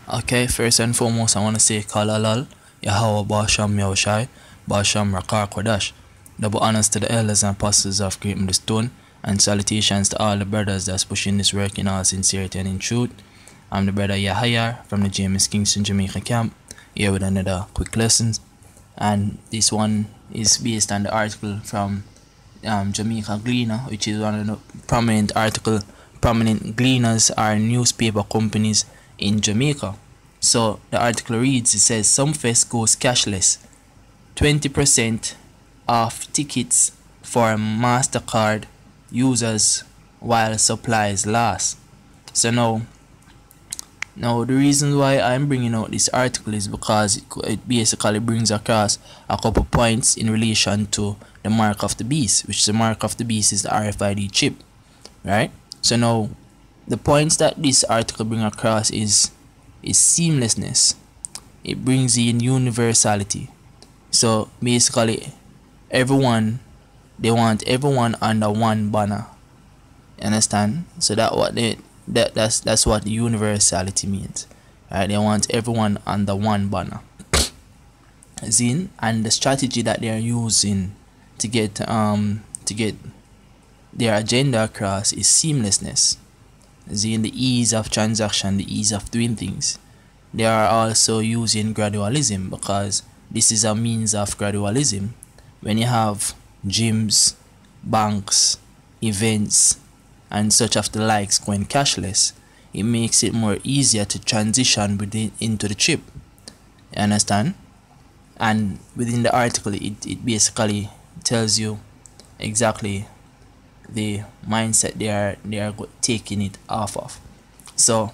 Okay, first and foremost, I want to say Kalalal, Yahweh Basham Yahushai, Basham Rakar Kodash. Double honors to the elders and apostles of Great Stone, and salutations to all the brothers that's pushing this work in all sincerity and in truth. I'm the brother Yahya from the James Kingston Jamaica camp, here with another quick lesson. And this one is based on the article from Jamaica Gleaner, which is one of the prominent gleaners are newspaper companies in Jamaica. So the article reads, it says Sumfest goes cashless, 20% off tickets for mastercard users while supplies last. So now the reason why I'm bringing out this article is because it basically brings across a couple points in relation to the mark of the beast, which the mark of the beast is the RFID chip, right? So now the points that this article brings across is seamlessness. It brings in universality. So basically they want everyone under one banner. You understand? So that's what the universality means. Right? They want everyone under one banner. And the strategy that they are using to get their agenda across is seamlessness. The ease of transaction, the ease of doing things. They are also using gradualism, because this is a means of gradualism. When you have gyms, banks, events, and such of the likes going cashless, it makes it more easier to transition into the chip. You understand? And within the article, it basically tells you exactly the mindset they are taking it off of. So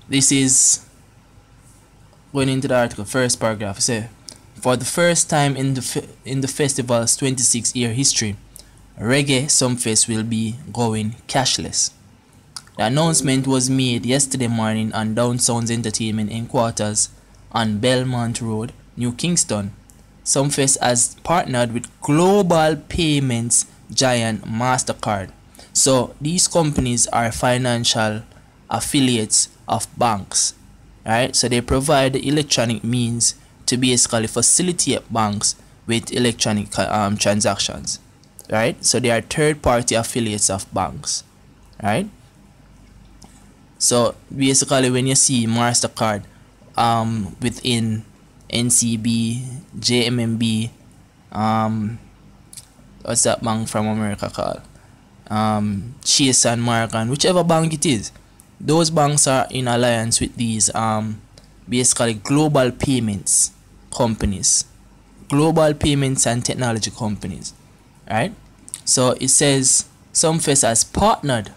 this is going into the article. First paragraph, say, for the first time in the festival's 26-year history, Reggae Sumfest will be going cashless. The announcement was made yesterday morning on Downsounds Entertainment Headquarters on Belmont Road, New Kingston. Sumfest has partnered with global payments giant mastercard. So these companies are financial affiliates of banks, right? So they provide the electronic means to basically facilitate banks with electronic transactions, right? So they are third-party affiliates of banks, right? So basically, when you see mastercard within NCB, JMMB, what's that bank from America called? Chase and Morgan, whichever bank it is, those banks are in alliance with these basically global payments companies, global payments and technology companies, right? So it says Sumfest has partnered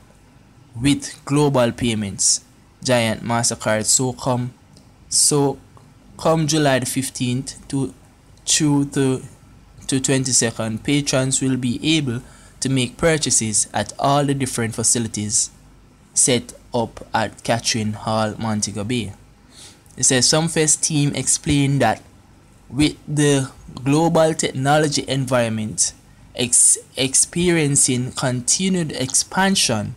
with global payments giant mastercard. So come July the 15th to 22nd, patrons will be able to make purchases at all the different facilities set up at Catherine Hall, Montego Bay. It says Sumfest team explained that with the global technology environment experiencing continued expansion,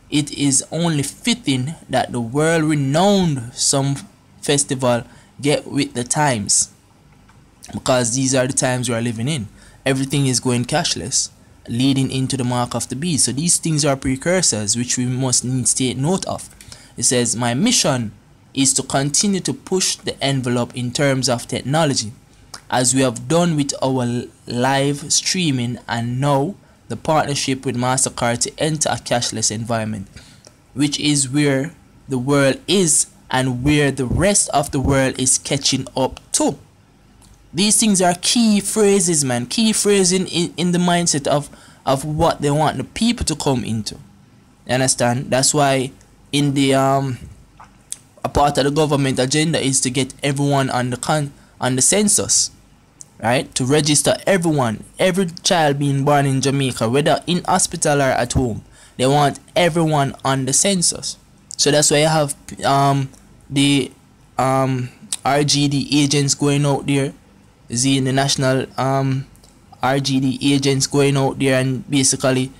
it is only fitting that the world-renowned Sumfestival get with the times, because these are the times we are living in. Everything is going cashless, leading into the mark of the beast. So these things are precursors which we must need to take note of. It says, my mission is to continue to push the envelope in terms of technology, as we have done with our live streaming, and now the partnership with MasterCard to enter a cashless environment, which is where the world is and where the rest of the world is catching up to. These things are key phrases, man. Key phrasing in the mindset of what they want the people to come into. You understand? That's why in the a part of the government agenda is to get everyone on the census, right? To register everyone, every child being born in Jamaica, whether in hospital or at home. They want everyone on the census. So that's why you have the RGD agents going out there. The national RGD agents going out there and basically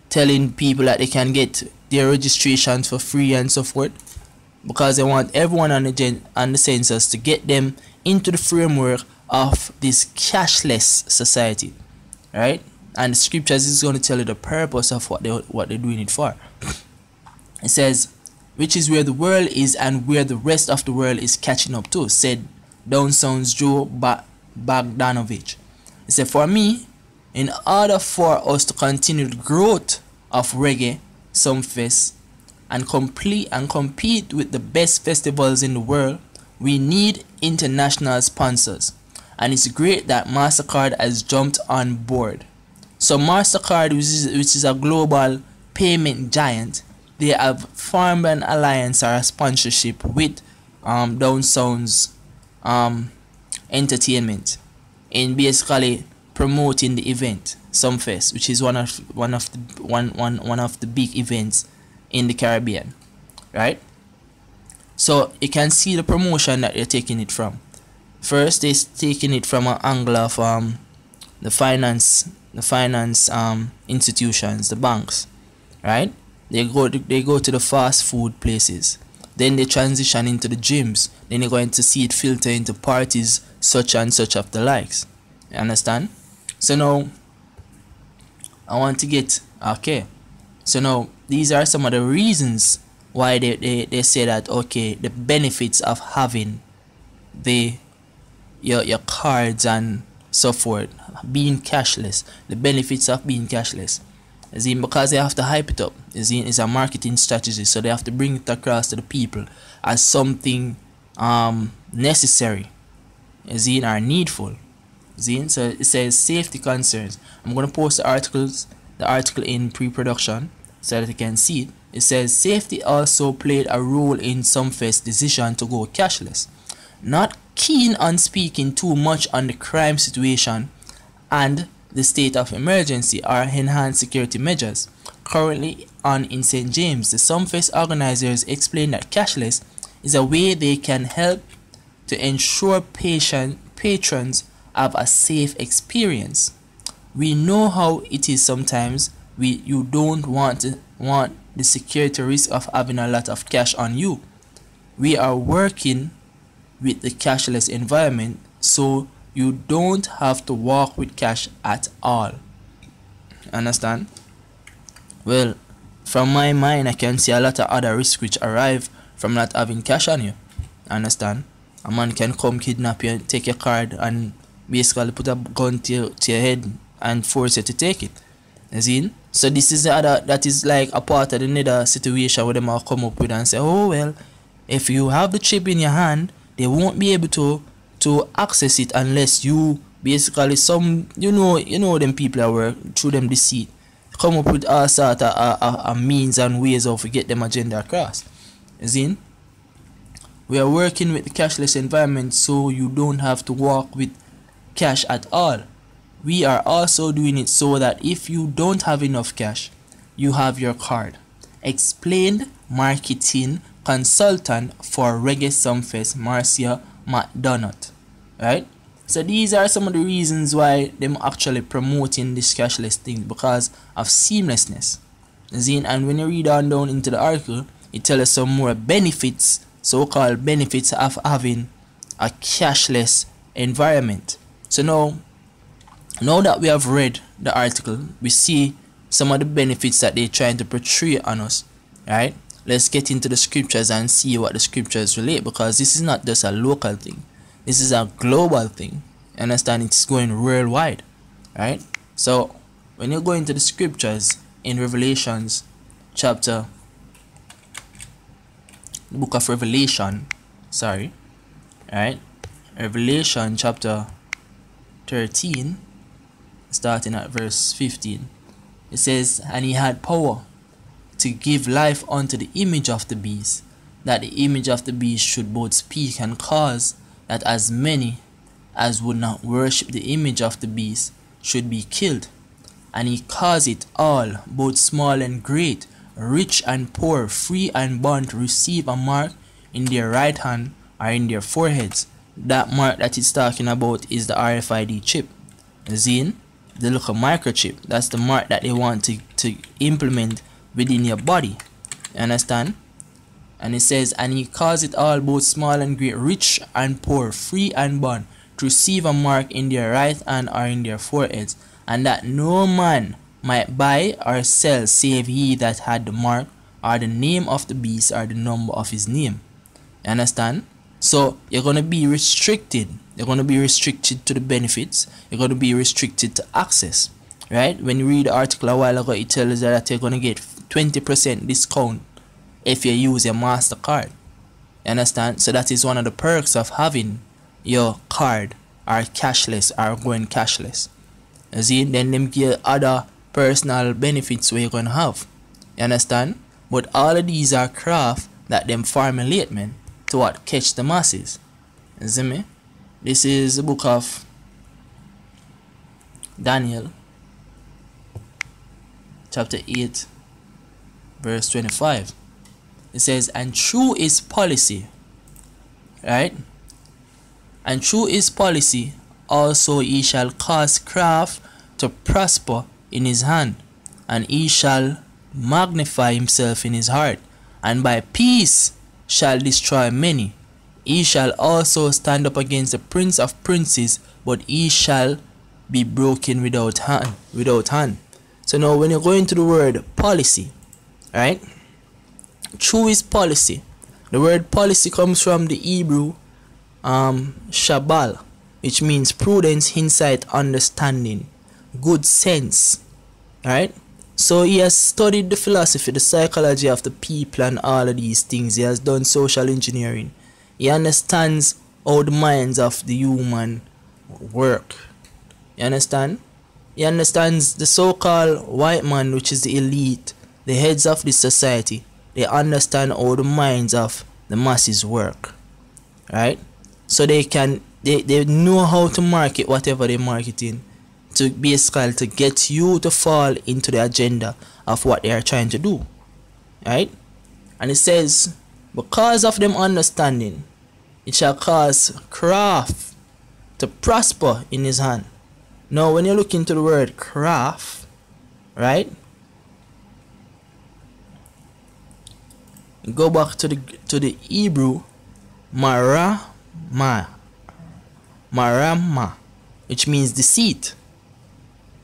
telling people that they can get their registrations for free and so forth, because they want everyone on the census to get them into the framework of this cashless society, right? And the scriptures is going to tell you the purpose of what they're doing it for. It says, which is where the world is and where the rest of the world is catching up to, said Down Sounds Joe Bogdanovich. He said, for me, in order for us to continue the growth of reggae, Sumfest, and compete with the best festivals in the world, we need international sponsors. And it's great that MasterCard has jumped on board. So MasterCard, which is a global payment giant, they have formed an alliance or a sponsorship with Down Sounds Entertainment in basically promoting the event Sumfest, which is one of the big events in the Caribbean, right? So you can see the promotion that they're taking it from. First, they're taking it from an angle of the finance institutions, the banks, right? They go to the fast food places. Then they transition into the gyms. Then you're going to see it filter into parties such and such of the likes. You understand? So now I want to get okay. So now these are some of the reasons why they say that okay, the benefits of having your cards and so forth, being cashless, the benefits of being cashless. As in, because they have to hype it up. As in, it's a marketing strategy, so they have to bring it across to the people as something necessary, as in, are needful. As in, so it says safety concerns. I'm gonna post the article in pre-production so that you can see it. It says safety also played a role in Sumfest's decision to go cashless. Not keen on speaking too much on the crime situation and the state of emergency or enhanced security measures currently on in St. James, the Sumfest organizers explain that cashless is a way they can help to ensure patrons have a safe experience. We know how it is sometimes. You don't want the security risk of having a lot of cash on you. We are working with the cashless environment, so you don't have to walk with cash at all. Understand? Well, from my mind, I can see a lot of other risks which arrive from not having cash on you. Understand? A man can come kidnap you, take your card, and basically put a gun to your head and force you to take it. As in? So this is that is like a part of another situation where they might come up with and say, oh well, if you have the chip in your hand, they won't be able to access it unless you basically you know them people that work through them deceit, come up with all sort of means and ways of get them agenda across. As in, we are working with the cashless environment, so you don't have to walk with cash at all. We are also doing it so that if you don't have enough cash, you have your card. Explained marketing consultant for Reggae Sumfest, Marcia McDonough. Right? So these are some of the reasons why them actually promoting this cashless thing, because of seamlessness. And when you read on down into the article, it tells us some more benefits, so-called benefits of having a cashless environment. So now that we have read the article, we see some of the benefits that they're trying to portray on us. Right? Let's get into the scriptures and see what the scriptures relate, because this is not just a local thing. This is a global thing. You understand? It's going worldwide. Right? So when you go into the scriptures in Revelations chapter, the book of Revelation, sorry, right? Revelation chapter 13, starting at verse 15, it says, and he had power to give life unto the image of the beast, that the image of the beast should both speak and cause that as many as would not worship the image of the beast should be killed. And he caused it all, both small and great, rich and poor, free and bond, to receive a mark in their right hand or in their foreheads. That mark that it's talking about is the RFID chip. Zine, the little microchip. That's the mark that they want to implement within your body. You understand? And it says, and he calls it all, both small and great, rich and poor, free and bond, to receive a mark in their right hand or in their foreheads, and that no man might buy or sell save he that had the mark, or the name of the beast, or the number of his name. You understand? So you're going to be restricted. You're going to be restricted to the benefits. You're going to be restricted to access. Right? When you read the article a while ago, it tells you that you're going to get 20% discount if you use your mastercard. You understand? So that is one of the perks of having your card or cashless or going cashless. You see, then them give other personal benefits where you're going to have. You understand? But all of these are craft that them formulate, man, to what? Catch the masses. You see me? This is the book of Daniel, chapter 8, verse 25. It says, and through his policy, right? And through his policy also he shall cause craft to prosper in his hand, and he shall magnify himself in his heart, and by peace shall destroy many. He shall also stand up against the prince of princes, but he shall be broken without hand. So now when you go into the word policy, right? Through his policy, the word policy comes from the Hebrew shabal, which means prudence, insight, understanding, good sense. Right? So he has studied the philosophy, the psychology of the people and all of these things. He has done social engineering. He understands how the minds of the human work. You understand? He understands the so-called white man, which is the elite, the heads of this society. They understand how the minds of the masses work. Right? So they know how to market whatever they're marketing, to basically to get you to fall into the agenda of what they are trying to do. Right? And it says, because of them understanding, it shall cause craft to prosper in his hand. Now when you look into the word craft, right? Go back to the Hebrew marama, which means deceit.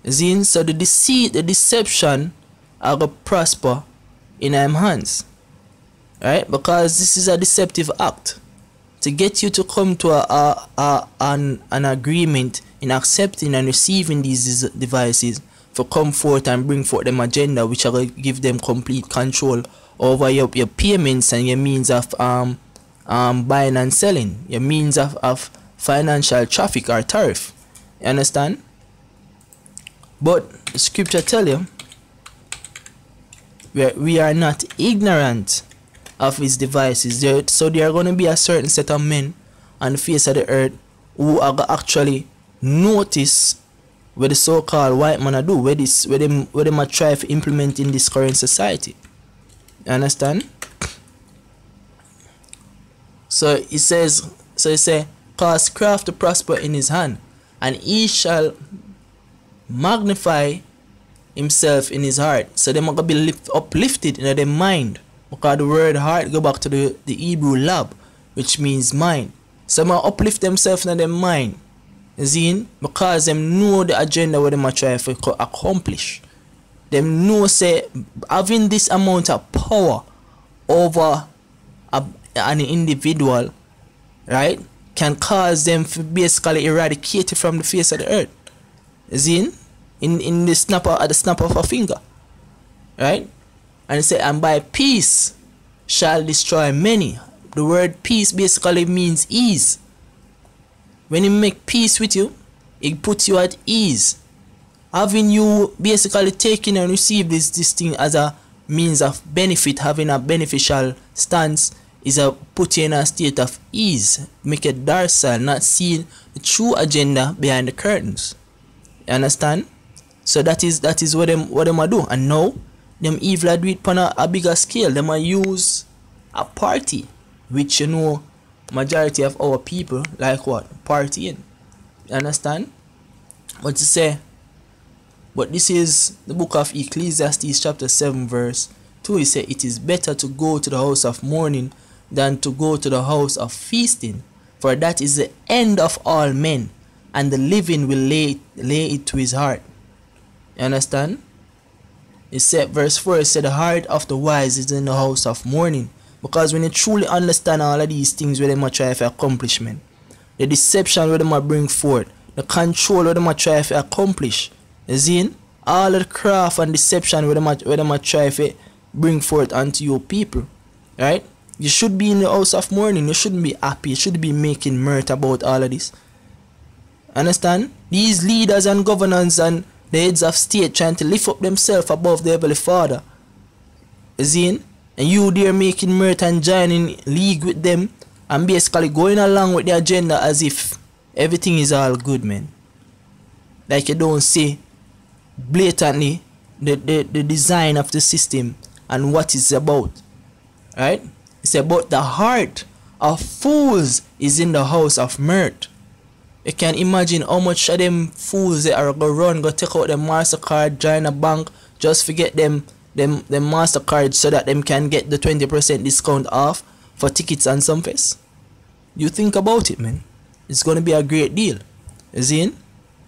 See, so the deceit, the deception are going to prosper in our hands, right? Because this is a deceptive act to get you to come to an agreement in accepting and receiving these devices, for come forth and bring forth them agenda, which are going to give them complete control over your payments and your means of buying and selling, your means of financial traffic or tariff. You understand? But the scripture tell you we are not ignorant of his devices. So there are going to be a certain set of men on the face of the earth who are going to actually notice what the so-called white man are do, where them are try to implement in this current society. You understand? So it says, cause craft to prosper in his hand, and he shall magnify himself in his heart. So they might be uplifted in their mind, because the word heart go back to the Hebrew lab, which means mind. So they uplift themselves in their mind, see, because them know the agenda what they might try to accomplish. Them know say having this amount of power over an individual, right, can cause them to basically eradicate it from the face of the earth. See, in the snap of a finger, right? And it say, and by peace shall destroy many. The word peace basically means ease. When he make peace with you, it puts you at ease. Having you basically taking and receive this thing as a means of benefit, having a beneficial stance, is a put you in a state of ease, make it docile, not seeing the true agenda behind the curtains. You understand? So that is what them a do. And now them evil do it on a bigger scale. Them a use a party, which you know majority of our people like what? Partying. You understand? What to say? But this is the book of Ecclesiastes chapter 7 verse 2, he said, it is better to go to the house of mourning than to go to the house of feasting, for that is the end of all men, and the living will lay it to his heart. You understand? He said, verse 4, he said, the heart of the wise is in the house of mourning. Because when you truly understand all of these things where they try for accomplishment, the deception where they bring forth, the control where they try to accomplish, you see, all the craft and deception where they try to bring forth unto your people, right? You should be in the house of mourning. You shouldn't be happy. You should be making mirth about all of this. Understand? These leaders and governors and the heads of state trying to lift up themselves above the Heavenly Father, you see, and you there making mirth and joining league with them and basically going along with the agenda as if everything is all good, man. Like you don't see blatantly the design of the system and what it's about, right? It's about the heart of fools is in the house of mirth. You can imagine how much of them fools they are going to run, go take out their mastercard, join a bank, just forget them mastercard so that them can get the 20% discount off for tickets and Sumfest. You think about it, man. It's going to be a great deal. You see?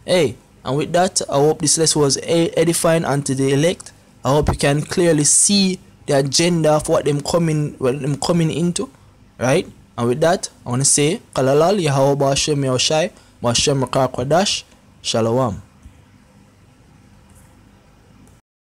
Hey, and with that, I hope this lesson was edifying unto the elect. I hope you can clearly see the agenda of what them coming into, right? And with that, I want to say, Kalalal, Yahweh Bashem Yahushai, Bashem Rakar Kwadash, Shalom.